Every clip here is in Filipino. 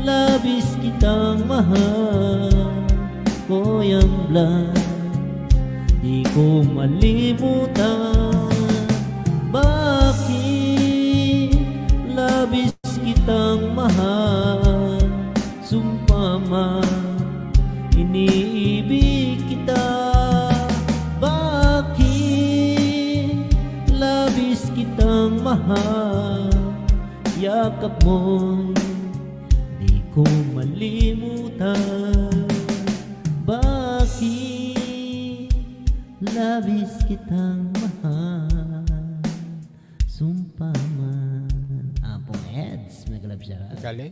labis kitang mahal, Kuyang Blas. Di ko malimutan. Bakit labis kitang mahal, sumpa man iniibig kita. Bakit labis kitang mahal, yakap mo'y di ko malimutan. Bakit labis kitang mahal, sumpa man. Ampong heads, may galap siya. Galing.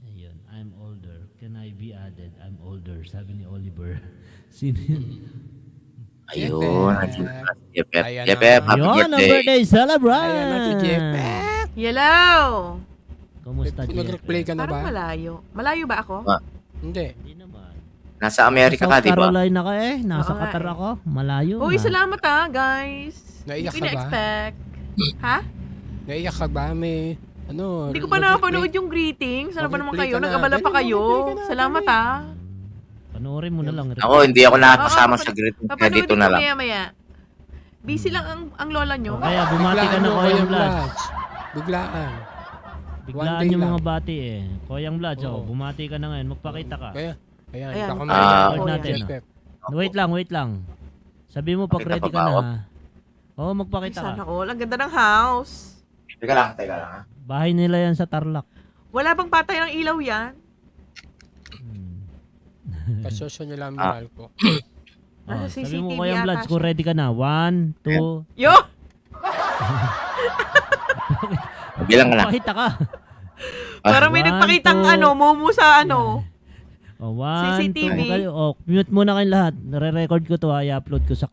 Ayun, I'm older. Can I be added? I'm older. Sabi ni Oliver. Sino yun? Ayun. Jepep. Ayan Jepep, na. happy Ayun, ang birthday. birthday celebrant! Ayan na si Jepep. Hello! Kumusta, Nag-replay ka na Parang ba? malayo. Malayo ba ako? Ah. Hindi. Hindi naman. Nasa Amerika ka, South di ba? Carolina ka eh. Nasa Oo nga Qatar eh. ako. Malayo Uy, na. salamat guys. Naiyak Hindi ka ba? na-expect. Ha? Naiyak ka ba? May ano? Hindi ko pa napanood yung greetings. Ano ba naman Mag-replay kayo? ka na. Nag-abala pa Dali, kayo. mag-replay ka na, Salamat dali. Panoorin mo na lang. Ako, hindi ako nakakasama sa greeting. Kaya Papanoodin dito ko na lang. maya-maya. Busy lang ang lola nyo. Kaya bumati ka na, Biglaan mo, Koyang Vlad. Biglaan. Biglaan One day yung mga lang. bati eh. Koyang Vlad, Oo. bumati ka na ngayon. Magpakita ka. Kaya, ayan. Ayan. Baka Ah. Record natin. Jepep. Wait lang. Sabi mo pag Pakita ready pa ka ba na ako? ha. Oo, Ay, magpakita sana ka. all. Ang ganda ng house. Teka lang ha. Bahay nila yan sa Tarlac. Wala bang patay ng ilaw yan? Kasosyo nyo lang mahal ko. Nasa Sabi mo CCTV Koyang ata Vlad, kung siya. ready ka na. 1, 2, Yo! Bilang ka na. pakita ka. Parang may 1, nagpakitang 2, mumu sa Oh, 1, 2, CCTV. mute muna kayong lahat. Nare-record ko to ha. I-upload ko sa